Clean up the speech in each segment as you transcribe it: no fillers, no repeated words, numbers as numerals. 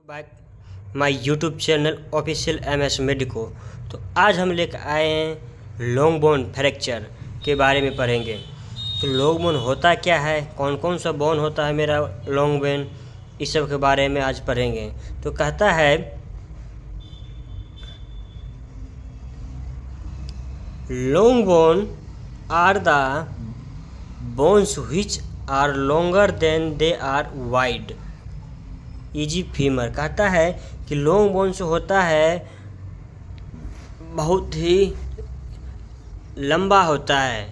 Back my YouTube channel official MS medico. तो आज हम लेकर आए हैं लॉन्ग बोन फ्रैक्चर के बारे में पढ़ेंगे। तो लॉन्ग बोन होता क्या है, कौन कौन सा बोन होता है मेरा लॉन्ग बोन, इस सब के बारे में आज पढ़ेंगे। तो कहता है long bone are the bones which are longer than they are wide eg femur. कहता है कि लॉन्ग बोन्स होता है बहुत ही लंबा होता है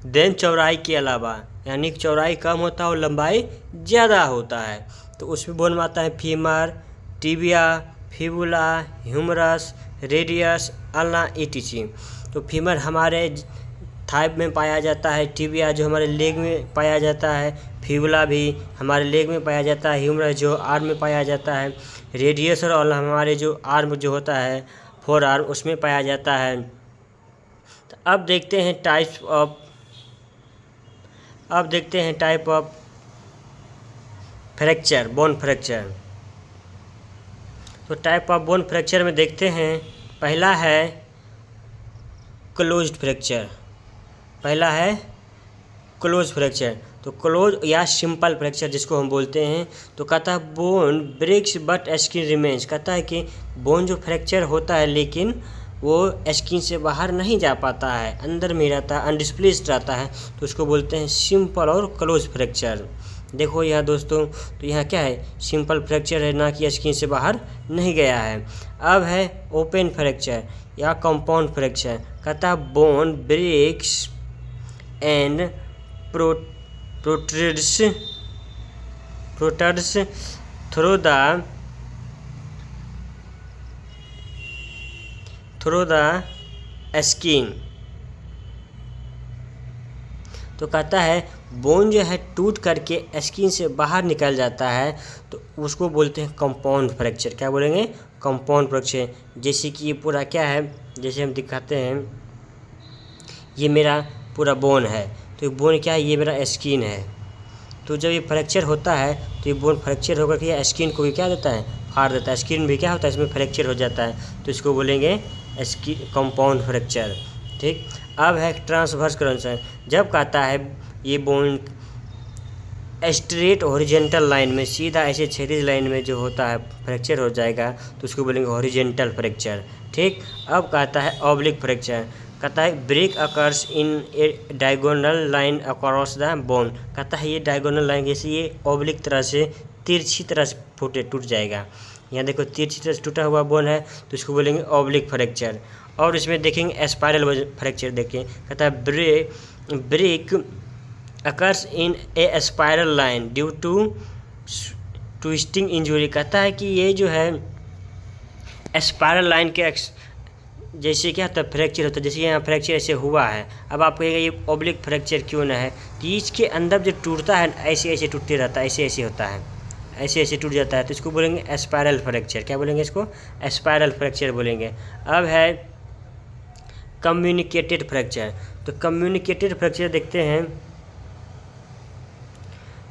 देन चौड़ाई के अलावा, यानी कि चौड़ाई कम होता है और लंबाई ज़्यादा होता है। तो उसमें बोन में आता है femur, tibia, fibula, humerus, radius, ulna etc। तो फीमर हमारे थाई में पाया जाता है, टिबिया जो हमारे लेग में पाया जाता है, फिबुला भी हमारे लेग में पाया जाता है, ह्यूमरस जो आर्म में पाया जाता है, रेडियस और हमारे जो आर्म जो होता है फोर आर्म उसमें पाया जाता है। तो अब देखते हैं type of fracture, bone fracture. तो टाइप ऑफ बोन फ्रैक्चर में देखते हैं, पहला है क्लोज्ड फ्रैक्चर। तो क्लोज या सिंपल फ्रैक्चर जिसको हम बोलते हैं। तो कहता है bone breaks but skin remains. कहता है कि बोन जो फ्रैक्चर होता है लेकिन वो स्किन से बाहर नहीं जा पाता है, अंदर में रहता है, अनडिस्प्लेस्ड रहता है। तो उसको बोलते हैं सिंपल और क्लोज फ्रैक्चर। देखो यहाँ दोस्तों, तो यहाँ क्या है, सिंपल फ्रैक्चर है, ना कि स्किन से बाहर नहीं गया है। अब है ओपन फ्रैक्चर या कंपाउंड फ्रैक्चर। कहता है bone breaks and protrudes through the skin. तो कहता है बोन जो है टूट करके स्किन से बाहर निकल जाता है, तो उसको बोलते हैं कंपाउंड फ्रैक्चर। क्या बोलेंगे? Compound fracture. जैसे कि ये पूरा क्या है, जैसे हम दिखाते हैं, ये मेरा पूरा बोन है, तो ये बोन क्या है, ये मेरा स्किन है। तो जब ये फ्रैक्चर होता है तो ये बोन फ्रैक्चर होकर के ये स्किन को भी क्या देता है, फाड़ देता है। स्किन भी क्या होता है, इसमें फ्रैक्चर हो जाता है, तो इसको बोलेंगे कंपाउंड फ्रैक्चर। ठीक। अब है ट्रांसवर्स क्रंचर। जब कहता है ये बोन स्ट्रेट हॉरिजेंटल लाइन में, सीधा ऐसे क्षैतिज लाइन में जो होता है फ्रैक्चर हो जाएगा, तो उसको बोलेंगे हॉरिजेंटल फ्रैक्चर। ठीक। अब कहता है ऑब्लिक फ्रैक्चर। कहता है break occurs in a diagonal line across the bone. कहता है ये डायगोनल लाइन जैसे ये ऑब्लिक तरह से, तिरछी तरह से टूट जाएगा। यहाँ देखो तिरछी तरह से टूटा हुआ बोन है, तो इसको बोलेंगे ऑब्लिक फ्रैक्चर। और इसमें देखेंगे स्पाइरल फ्रैक्चर। देखिए कहता है break occurs in a spiral line due to twisting injury. कहता है कि ये जो है स्पाइरल लाइन के जैसे क्या होता है फ्रैक्चर होता है, जैसे यहाँ फ्रैक्चर ऐसे हुआ है। अब आप कहेगा ये ऑब्लिक फ्रैक्चर क्यों ना है, तो इसके अंदर जो टूटता है ऐसे ऐसे टूटते रहता है, ऐसे ऐसे होता है, ऐसे ऐसे टूट जाता है, तो इसको बोलेंगे स्पाइरल फ्रैक्चर। क्या बोलेंगे इसको? स्पाइरल फ्रैक्चर बोलेंगे। अब है कम्युनिकेटेड फ्रैक्चर। तो कम्युनिकेटेड फ्रैक्चर देखते हैं,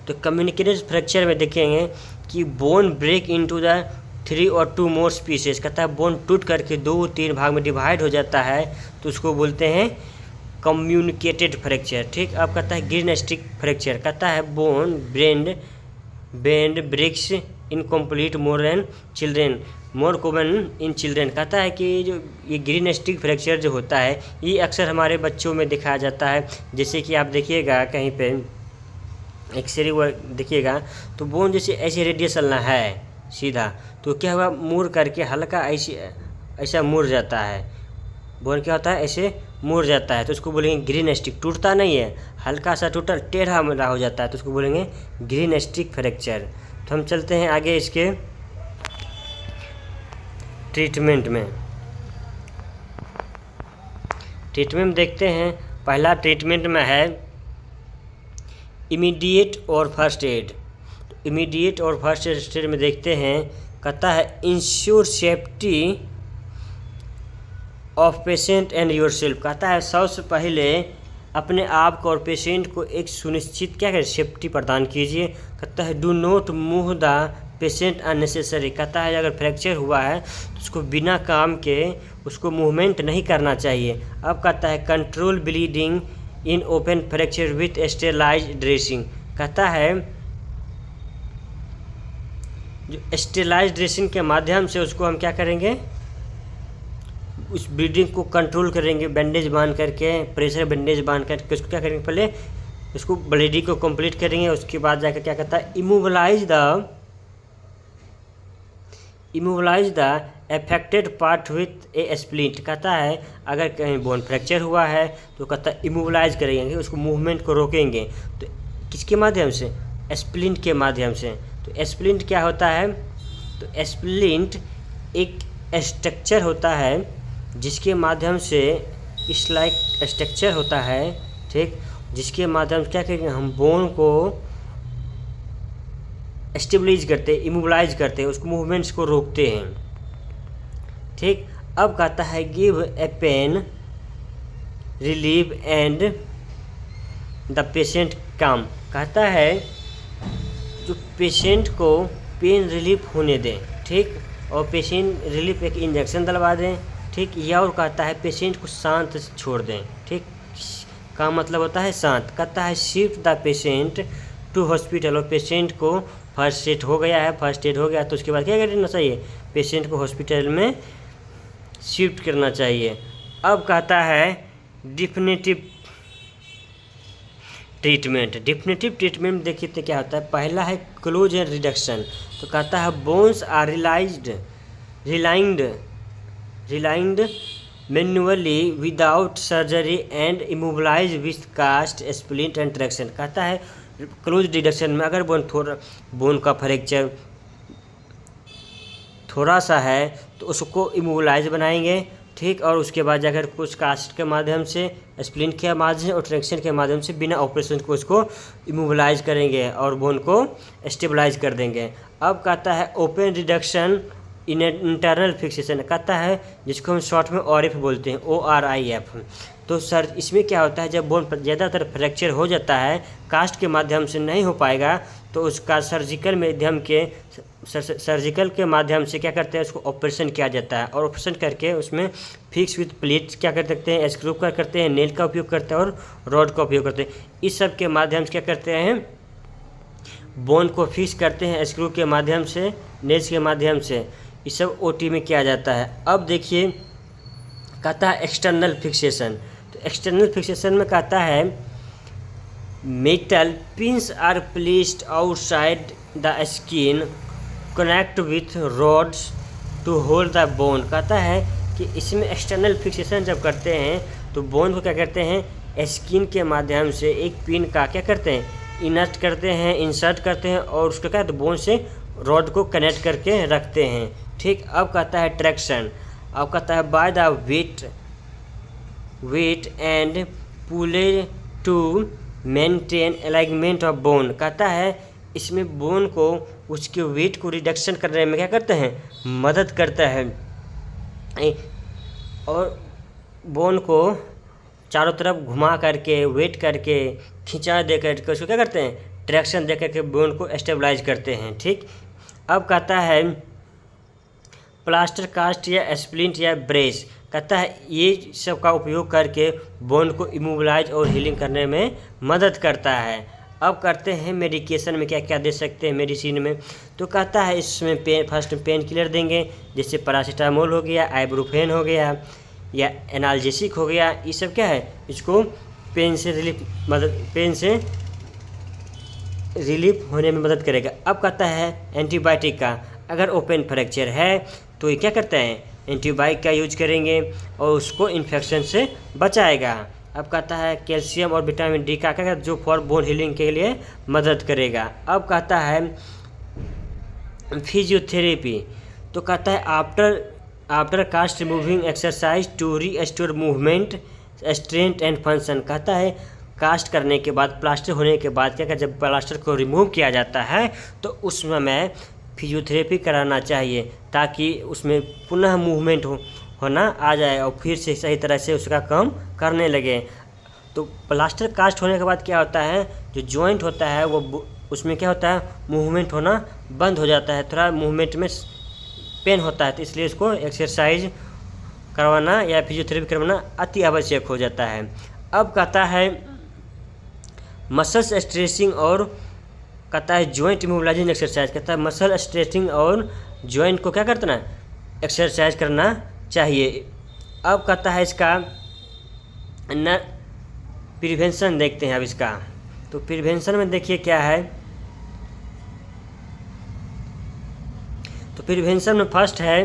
तो कम्युनिकेटेड फ्रैक्चर में देखेंगे कि बोन ब्रेक इनटू द 3 और 2 मोर पीसेस। कहता है बोन टूट करके 2-3 भाग में डिवाइड हो जाता है, तो उसको बोलते हैं कम्युनिकेटेड फ्रैक्चर। ठीक। अब कहता है ग्रीनस्टिक फ्रैक्चर। कहता है bone bend breaks incomplete more common in children. कहता है कि जो ये ग्रीनस्टिक फ्रैक्चर जो होता है ये अक्सर हमारे बच्चों में दिखाया जाता है। जैसे कि आप देखिएगा कहीं पे एक्सरे वो देखिएगा, तो बोन जैसे ऐसे रेडियस चलना है सीधा, तो क्या हुआ, मुड़ करके हल्का ऐसा मुड़ जाता है। बोन क्या होता है, ऐसे मुड़ जाता है, तो उसको बोलेंगे ग्रीनस्टिक। टूटता नहीं है, हल्का सा टूटा टेढ़ा मेढ़ा हो जाता है, तो उसको बोलेंगे ग्रीनस्टिक फ्रैक्चर। तो हम चलते हैं आगे इसके ट्रीटमेंट में देखते हैं। पहला ट्रीटमेंट में है इमीडिएट और फर्स्ट एड। इमीडिएट और फर्स्ट एड में देखते हैं, कहता है ensure safety of patient and yourself. कहता है सबसे पहले अपने आप को और पेशेंट को एक सुनिश्चित क्या करें, सेफ्टी प्रदान कीजिए। कहता है do not move the patient unnecessary. कहता है अगर फ्रैक्चर हुआ है तो उसको बिना काम के उसको मूवमेंट नहीं करना चाहिए। अब कहता है control bleeding in open fracture with sterilise dressing. कहता है जो स्टेरलाइज ड्रेसिंग के माध्यम से उसको हम क्या करेंगे, उस ब्लीडिंग को कंट्रोल करेंगे, बैंडेज बांध करके, प्रेशर बैंडेज बांध करके उसको क्या करेंगे, पहले उसको ब्लीडिंग को कंप्लीट करेंगे। उसके बाद जाकर क्या कहता है, immobilise the affected part with A splint. कहता है अगर कहीं बोन फ्रैक्चर हुआ है तो कहता है इमोबलाइज करेंगे, उसको मूवमेंट को रोकेंगे। तो किसके माध्यम से, स्प्लिंट के माध्यम से। तो स्प्लिंट क्या होता है, तो स्प्लिंट एक स्ट्रक्चर होता है जिसके माध्यम से इस लाइक स्ट्रक्चर होता है, ठीक, जिसके माध्यम से क्या करेंगे, हम बोन को स्टेबलाइज करते हैं, इमोबलाइज करते हैं, उसको मूवमेंट्स को रोकते हैं, ठीक। अब कहता है give a pain relief and the patient काम। कहता है जो पेशेंट को पेन रिलीफ होने दें, ठीक, और पेशेंट रिलीफ एक इंजेक्शन डलवा दें, ठीक, या और कहता है पेशेंट को शांत छोड़ दें, ठीक, का मतलब होता है शांत। कहता है shift the patient to hospital, और पेशेंट को फर्स्ट एड हो गया तो उसके बाद क्या करना चाहिए, पेशेंट को हॉस्पिटल में शिफ्ट करना चाहिए। अब कहता है डिफिनेटिव ट्रीटमेंट देखिए तो क्या होता है, पहला है क्लोज एंड रिडक्शन। तो कहता है bones are realigned manually without surgery and immobilize with cast splint and traction. कहता है क्लोज रिडक्शन में अगर बोन का फ्रैक्चर थोड़ा सा है तो उसको इमोबलाइज बनाएंगे, ठीक, और उसके बाद जाकर कुछ कास्ट के माध्यम से, स्प्लिंट के माध्यम से और ट्रैक्शन के माध्यम से बिना ऑपरेशन को उसको इमोबलाइज करेंगे और बोन को स्टेबलाइज कर देंगे। अब कहता है open reduction in internal fixation. कहता है जिसको हम शॉर्ट में ORIF बोलते हैं, ORIF। तो सर इसमें क्या होता है, जब बोन ज़्यादातर फ्रैक्चर हो जाता है, कास्ट के माध्यम से नहीं हो पाएगा तो उसका सर्जिकल के माध्यम से क्या करते हैं, उसको ऑपरेशन किया जाता है, और ऑपरेशन करके उसमें फिक्स विथ प्लेट क्या कर सकते हैं, स्क्रू का करते हैं, नेल का उपयोग करते हैं और रॉड का उपयोग करते हैं। इस सब के माध्यम से क्या करते हैं, बोन को फिक्स करते हैं स्क्रू के माध्यम से, नेल्स के माध्यम से। इस सब OT में किया जाता है। अब देखिए कहता है एक्सटर्नल फिक्सेशन। तो एक्सटर्नल फिक्सेशन में कहता है metal pins are placed outside the skin connect with rods to hold the bone. कहता है कि इसमें एक्सटर्नल फिक्सेशन जब करते हैं तो बोन को क्या करते हैं, स्किन के माध्यम से एक पिन का क्या करते हैं, इंसर्ट करते हैं और उसको क्या बोन से रॉड को कनेक्ट करके रखते हैं, ठीक। अब कहता है ट्रैक्शन। अब कहता है by the weight and pulley to maintain alignment of bone. कहता है इसमें बोन को उसके वेट को रिडक्शन करने में क्या करते हैं, मदद करता है, और बोन को चारों तरफ घुमा करके, वेट करके, खिंचा दे करके उसको क्या करते हैं, ट्रैक्शन दे करके बोन को स्टेबलाइज करते हैं, ठीक। अब कहता है प्लास्टर कास्ट या स्प्लिंट या ब्रेस। कहता है ये सब का उपयोग करके बोन को इमोबलाइज और हीलिंग करने में मदद करता है। अब करते हैं मेडिकेशन में क्या क्या दे सकते हैं मेडिसिन में। तो कहता है इसमें फर्स्ट पेन किलर देंगे, जैसे पैरासीटामोल हो गया, आइब्रोफेन हो गया या एनाल्जेसिक हो गया। ये सब क्या है, इसको पेन से रिलीफ होने में मदद करेगा। अब कहता है एंटीबायोटिक का, अगर ओपन फ्रैक्चर है तो ये क्या करता है, एंटीबायोटिक का यूज करेंगे और उसको इन्फेक्शन से बचाएगा। अब कहता है कैल्शियम और विटामिन D का क्या, जो फॉर बोन हीलिंग के लिए मदद करेगा। अब कहता है फिजियोथेरेपी। तो कहता है after cast removing exercise to restore movement strength and function. कहता है कास्ट करने के बाद, प्लास्टर होने के बाद क्या, जब प्लास्टर को रिमूव किया जाता है तो उस समय फिजियोथेरेपी कराना चाहिए ताकि उसमें पुनः मूवमेंट होना आ जाए और फिर से सही तरह से उसका काम करने लगे। तो प्लास्टर कास्ट होने के बाद क्या होता है, जो जॉइंट होता है वो उसमें क्या होता है, मूवमेंट होना बंद हो जाता है, थोड़ा मूवमेंट में पेन होता है, तो इसलिए उसको एक्सरसाइज करवाना या फिजियोथेरेपी करवाना अति आवश्यक हो जाता है। अब कहता है मसल्स स्ट्रेचिंग और कहता है जॉइंट इमोबिलाइजिंग एक्सरसाइज। कहता है मसल स्ट्रेचिंग और जॉइंट को क्या करना है, एक्सरसाइज करना चाहिए। अब कहता है इसका न प्रिवेंशन देखते हैं अब इसका। तो प्रिवेंशन में देखिए क्या है, तो प्रिवेंशन में फर्स्ट है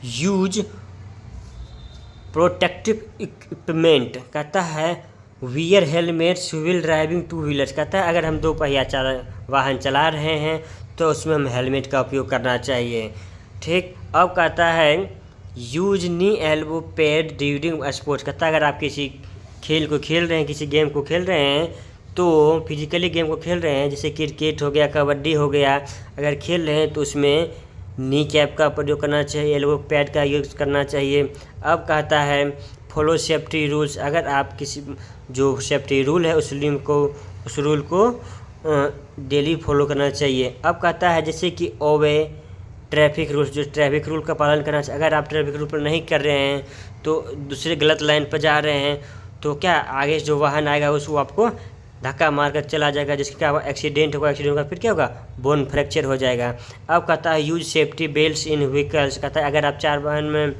यूज प्रोटेक्टिव इक्विपमेंट। कहता है wear helmets wheel driving two wheelers. कहता है अगर हम दो पहिया वाहन चला रहे हैं तो उसमें हम हेलमेट का उपयोग करना चाहिए। ठीक। अब कहता है यूज नी एल्बो पैड ड्यूरिंग स्पोर्ट्स। कहता है अगर आप किसी खेल को खेल रहे हैं, किसी गेम को खेल रहे हैं, तो फिजिकली गेम को खेल रहे हैं, जैसे क्रिकेट हो गया, कबड्डी हो गया, अगर खेल रहे हैं तो उसमें नी कैप का प्रयोग करना चाहिए, एल्बो पैड का यूज़ करना चाहिए। अब कहता है फॉलो सेफ्टी रूल्स। अगर आप किसी जो सेफ्टी रूल है उस रूल को डेली फॉलो करना चाहिए। अब कहता है जैसे कि ओबे ट्रैफिक रूल्स, जो ट्रैफिक रूल का पालन करना चाहिए। अगर आप ट्रैफिक रूल पर नहीं कर रहे हैं तो दूसरे गलत लाइन पर जा रहे हैं तो क्या आगे जो वाहन आएगा उसको आपको धक्का मार कर चला जाएगा, जिसके क्या होगा, एक्सीडेंट होगा, फिर क्या होगा, बोन फ्रैक्चर हो जाएगा। अब कहता है use safety belt in vehicles. कहता है अगर आप चार वाहन में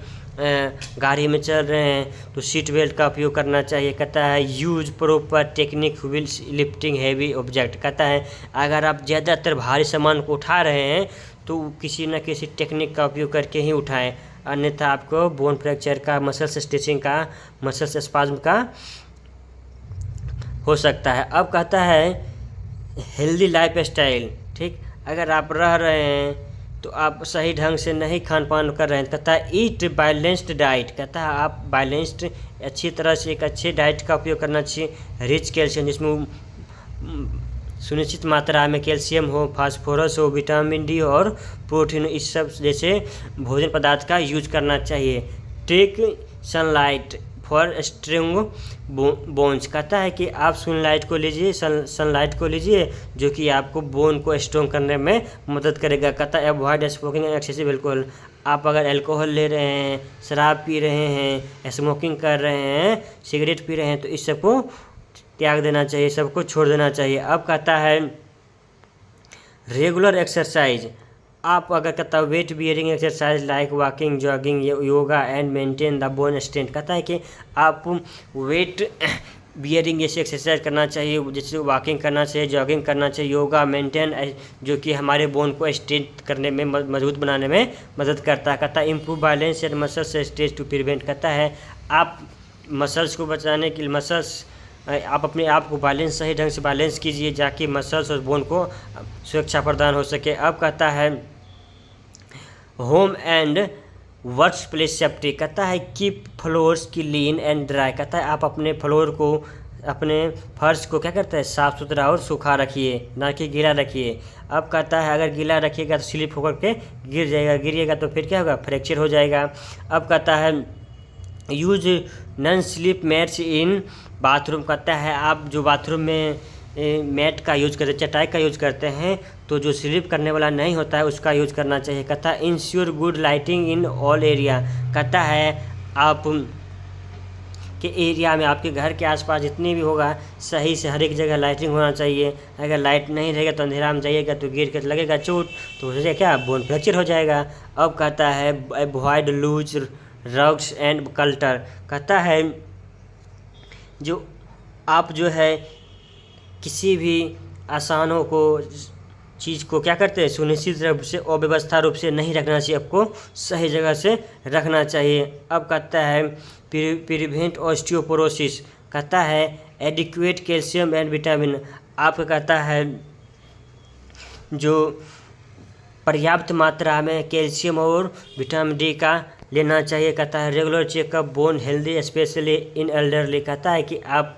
गाड़ी में चल रहे हैं तो सीट बेल्ट का उपयोग करना चाहिए। कहता है use proper technique wheels lifting heavy object. कहता है अगर आप ज़्यादातर भारी सामान को उठा रहे हैं तो किसी न किसी टेक्निक का उपयोग करके ही उठाएं, अन्यथा आपको बोन फ्रैक्चर का, मसल्स स्टिचिंग का, मसल्स स्पाज्म का हो सकता है। अब कहता है हेल्दी लाइफ स्टाइल। ठीक। अगर आप रह रहे हैं तो आप सही ढंग से नहीं खान पान कर रहे हैं, कहता है ईट बैलेंस्ड डाइट। कहता है आप बैलेंस्ड अच्छी तरह से एक अच्छे डाइट का उपयोग करना चाहिए, रिच कैल्शियम, जिसमें सुनिश्चित मात्रा में कैल्शियम हो, फास्फोरस हो, विटामिन डी और प्रोटीन, इस सब जैसे भोजन पदार्थ का यूज करना चाहिए। Take sunlight for strong bones. कहता है कि आप सनलाइट को लीजिए, सनलाइट को लीजिए, जो कि आपको बोन को स्ट्रॉन्ग करने में मदद करेगा। कहता है avoid smoking and excessive alcohol. आप अगर अल्कोहल ले रहे हैं, शराब पी रहे हैं, स्मोकिंग कर रहे हैं, सिगरेट पी रहे हैं, तो इस सबको त्याग देना चाहिए, सबको छोड़ देना चाहिए। अब कहता है रेगुलर एक्सरसाइज। आप अगर कहता है weight bearing exercise like walking, jogging, yoga and maintain the bone strength. कहता है कि आप वेट बियरिंग जैसे एक्सरसाइज करना चाहिए, जैसे वॉकिंग करना चाहिए, जॉगिंग करना चाहिए, योगा, मेंटेन, जो कि हमारे बोन को स्ट्रेंथ करने में, मजबूत बनाने में मदद करता है। कहता है improve balance and muscles stretch to prevent. कहता है आप मसल्स को बचाने के लिए आप अपने आप को बैलेंस, सही ढंग से बैलेंस कीजिए, जाकि मसल्स और बोन को सुरक्षा प्रदान हो सके। अब कहता है home and works place safety. कहता है keep floors clean and dry. कहता है आप अपने फ्लोर को, अपने फर्श को क्या करता है, साफ़ सुथरा और सूखा रखिए, ना कि गीला रखिए। अब कहता है अगर गीला रखिएगा तो स्लिप होकर के गिरिएगा तो फिर क्या होगा, फ्रैक्चर हो जाएगा। अब कहता है use non slip mats in bathroom. कहता है आप जो बाथरूम में मैट का यूज करते, चटाई का यूज करते हैं, तो जो स्लिप करने वाला नहीं होता है उसका यूज करना चाहिए। कहता है ensure good lighting in all area. कहता है आप के एरिया में, आपके घर के आसपास जितनी भी होगा, सही से हर एक जगह लाइटिंग होना चाहिए। अगर लाइट नहीं रहेगा तो अंधेरा में जाइएगा तो गिर के लगेगा चोट, तो हो जाएगा क्या, बोन फ्रैक्चर हो जाएगा। अब कहता है अवॉइड लूज रग्स एंड कल्टर। कहता है जो आप जो है किसी भी आसानों को, चीज़ को क्या करते हैं, सुनिश्चित रूप से अव्यवस्था रूप से नहीं रखना चाहिए, आपको सही जगह से रखना चाहिए। अब कहता है प्रिवेंट ऑस्टियोपोरोसिस। कहता है एडिक्वेट कैल्शियम एंड विटामिन। आपका कहता है जो पर्याप्त मात्रा में कैल्शियम और विटामिन डी का लेना चाहिए। कहता है regular checkup bone healthy specially in elderly. कहता है कि आप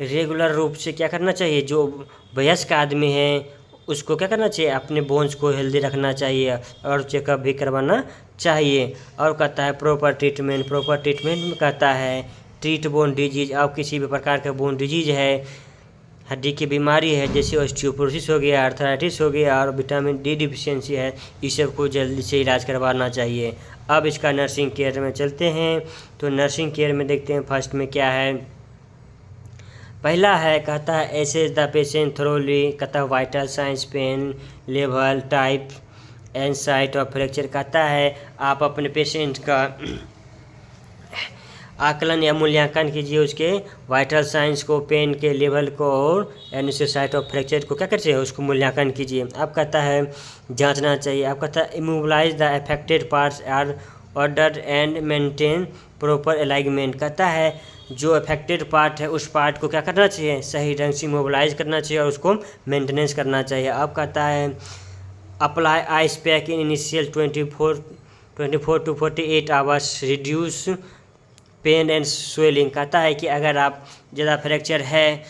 रेगुलर रूप से क्या करना चाहिए, जो वयस्क आदमी है उसको क्या करना चाहिए, अपने बोन्स को हेल्दी रखना चाहिए और चेकअप भी करवाना चाहिए। और कहता है प्रॉपर ट्रीटमेंट में कहता है ट्रीट बोन डिजीज। आप किसी भी प्रकार का बोन डिजीज है, हड्डी की बीमारी है जैसे ऑस्टियोपोरोसिस हो गया, आर्थराइटिस हो गया और विटामिन डी डिफिशियंसी है, इस सब को जल्दी से इलाज करवाना चाहिए। अब इसका नर्सिंग केयर में चलते हैं। तो नर्सिंग केयर में देखते हैं फर्स्ट में क्या है। पहला है कहता है एसेस द पेशेंट थ्रोली, कहता है vital signs, pain level, type and site of fracture. कहता है आप अपने पेशेंट का आकलन या मूल्यांकन कीजिए, उसके वाइटल साइंस को, पेन के लेवल को और एंड उसके साइट ऑफ फ्रैक्चर को क्या करते हैं, उसको मूल्यांकन कीजिए। अब कहता है जांचना चाहिए। अब कहता है immobilize the affected parts are order and maintain proper alignment. कहता है जो अफेक्टेड पार्ट है उस पार्ट को क्या करना चाहिए, सही ढंग से मोबिलाइज करना चाहिए और उसको मेंटेनेंस करना चाहिए। अब कहता है apply ice pack in initial 24 to 48 hours, reduce pain and swelling. कहता है कि अगर आप ज़्यादा फ्रैक्चर है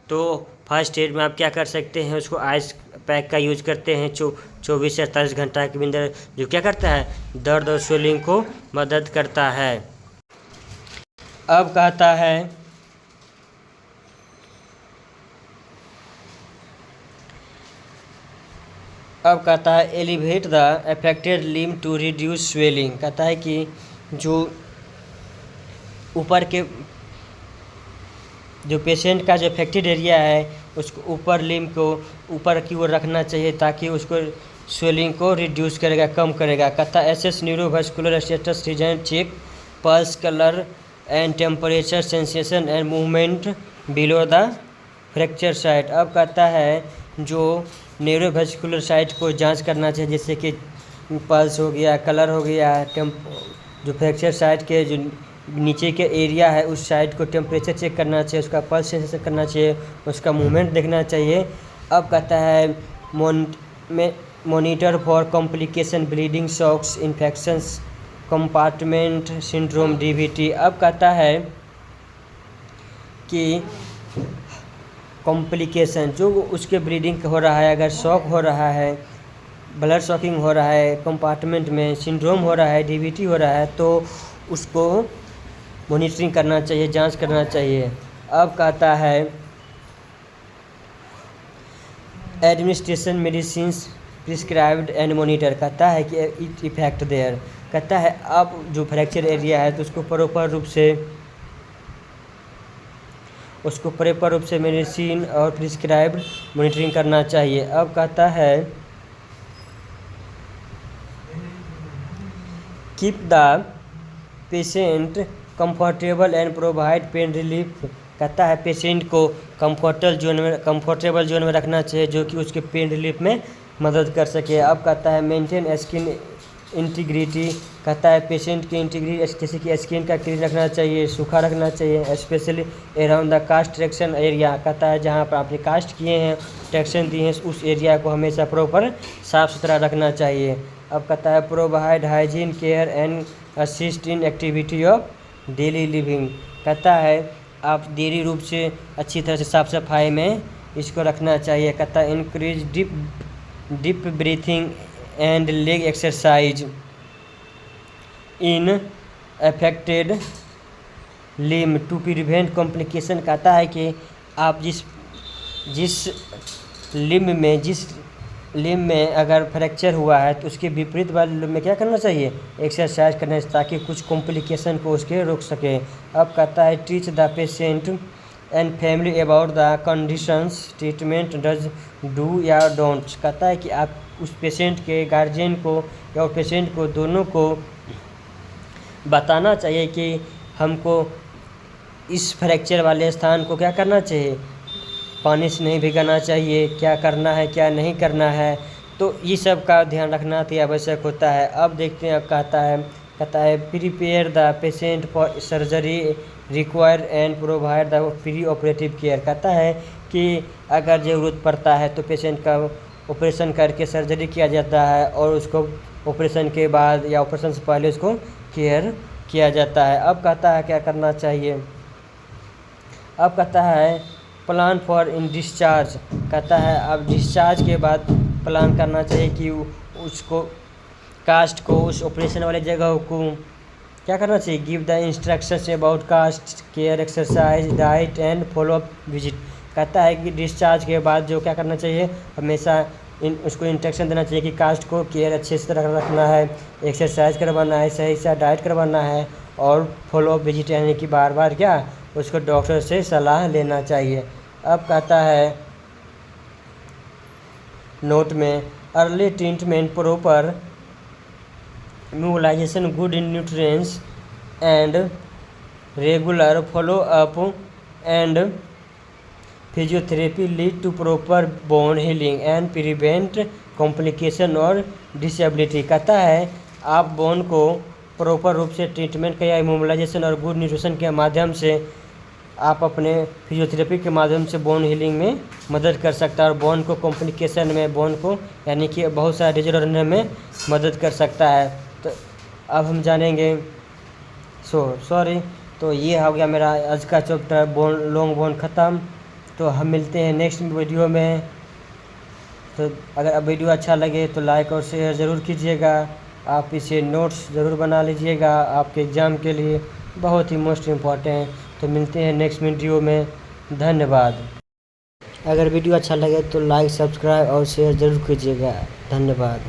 तो फर्स्ट एड में आप क्या कर सकते हैं, उसको आइस पैक का यूज करते हैं 24 से 48 घंटा के अंदर, जो क्या करता है दर्द और स्वेलिंग को मदद करता है। अब कहता है elevate the affected limb to reduce swelling. कहता है कि जो ऊपर के जो पेशेंट का जो अफेक्टेड एरिया है उसको ऊपर लिम्ब को ऊपर की ओर रखना चाहिए ताकि उसको स्वेलिंग को रिड्यूस करेगा, कम करेगा। कहता है assess neurovascular status, reason check pulse, colour and temperature, sensation and movement below the fracture site. अब कहता है जो न्यूरोवास्कुलर साइट को जांच करना चाहिए, जैसे कि पल्स हो गया, कलर हो गया, जो फ्रैक्चर साइट के जो नीचे के एरिया है उस साइड को टेम्परेचर चेक करना चाहिए, उसका पल्स सेंसेशन करना चाहिए, उसका मूवमेंट देखना चाहिए। अब कहता है monitor for complication, bleeding, shocks, infections, compartment syndrome, DVT. अब कहता है कि कॉम्प्लिकेशन जो उसके ब्लीडिंग हो रहा है, अगर शॉक हो रहा है, ब्लड शॉकिंग हो रहा है, कंपार्टमेंट में सिंड्रोम हो रहा है, डीवीटी हो रहा है, तो उसको मॉनिटरिंग करना चाहिए, जांच करना चाहिए। अब कहता है administration medicine prescribed and monitor. कहता है कि इट इफेक्ट देयर। कहता है अब जो फ्रैक्चर एरिया है तो उसको प्रॉपर रूप से मेडिसिन और प्रिस्क्राइब्ड मॉनिटरिंग करना चाहिए। अब कहता है keep the patient comfortable and provide pain relief. कहता है पेशेंट को कंफर्टेबल जोन में रखना चाहिए जो कि उसके पेन रिलीफ में मदद कर सके। अब कहता है मेंटेन स्किन इंटीग्रिटी। कहता है पेशेंट की इंटीग्रिटी जैसे कि स्किन का क्लीन रखना चाहिए, सूखा रखना चाहिए, specially around the cast traction area. कहता है जहाँ पर आपने कास्ट किए हैं, ट्रैक्शन दिए हैं, उस एरिया को हमेशा प्रॉपर साफ़ सुथरा रखना चाहिए। अब कहता है provide hygiene care and assist in activity of daily living. कहता है आप डेली रूप से अच्छी तरह से साफ़ सफाई में इसको रखना चाहिए। कहता है increase deep breathing and leg exercise in affected limb to prevent complication. कहता है कि आप जिस लिम्ब में अगर फ्रैक्चर हुआ है तो उसके विपरीत वाले लिम्ब में क्या करना चाहिए, एक्सरसाइज करना चाहिए ताकि कुछ कॉम्प्लिकेशन को उसके रोक सके। अब कहता है teach the patient and family about the conditions, treatment does do या डोंट। कहता है कि आप उस पेशेंट के गार्जियन को या पेशेंट को दोनों को बताना चाहिए कि हमको इस फ्रैक्चर वाले स्थान को क्या करना चाहिए, पानी से नहीं भिगाना चाहिए, क्या करना है क्या नहीं करना है, तो ये सब का ध्यान रखना अति आवश्यक होता है। अब देखते हैं, अब कहता है prepare the patient for surgery require and provide the pre operative care. कहता है कि अगर ज़रूरत पड़ता है तो पेशेंट का ऑपरेशन करके सर्जरी किया जाता है और उसको ऑपरेशन के बाद या ऑपरेशन से पहले उसको केयर किया जाता है। अब कहता है क्या करना चाहिए। अब कहता है प्लान फॉर इन डिस्चार्ज। कहता है अब डिस्चार्ज के बाद प्लान करना चाहिए कि उसको कास्ट को, उस ऑपरेशन वाले जगह को क्या करना चाहिए, give the instructions about cast care, exercise, diet and follow up visit. कहता है कि डिस्चार्ज के बाद जो क्या करना चाहिए, हमेशा उसको इंस्ट्रक्शन देना चाहिए कि कास्ट को केयर अच्छे से रखना है, एक्सरसाइज करवाना है, सही से डाइट करवाना है और फॉलो अप विजिट, यानी कि बार बार क्या उसको डॉक्टर से सलाह लेना चाहिए। अब कहता है नोट में, early treatment, proper immunization, good nutrients and regular follow up and physiotherapy lead to proper bone healing and prevent complication और disability। कहता है आप बोन को प्रॉपर रूप से ट्रीटमेंट का या इमोबिलाइजेशन और गुड न्यूट्रिशन के माध्यम से आप अपने फिजियोथेरेपी के माध्यम से बोन हीलिंग में मदद कर सकता है और बोन को कॉम्प्लिकेशन में, बोन को यानी कि बहुत सारे डिजीज होने में मदद कर सकता है। तो अब हम जानेंगे सॉरी तो ये हो गया मेरा आज का चैप्टर बोन, लॉन्ग बोन ख़त्म। तो हम मिलते हैं नेक्स्ट वीडियो में। तो अगर अब वीडियो अच्छा लगे तो लाइक और शेयर ज़रूर कीजिएगा। आप इसे नोट्स ज़रूर बना लीजिएगा, आपके एग्ज़ाम के लिए बहुत ही मोस्ट इम्पॉर्टेंट है। तो मिलते हैं नेक्स्ट वीडियो में, धन्यवाद। अगर वीडियो अच्छा लगे तो लाइक, सब्सक्राइब और शेयर ज़रूर कीजिएगा, धन्यवाद।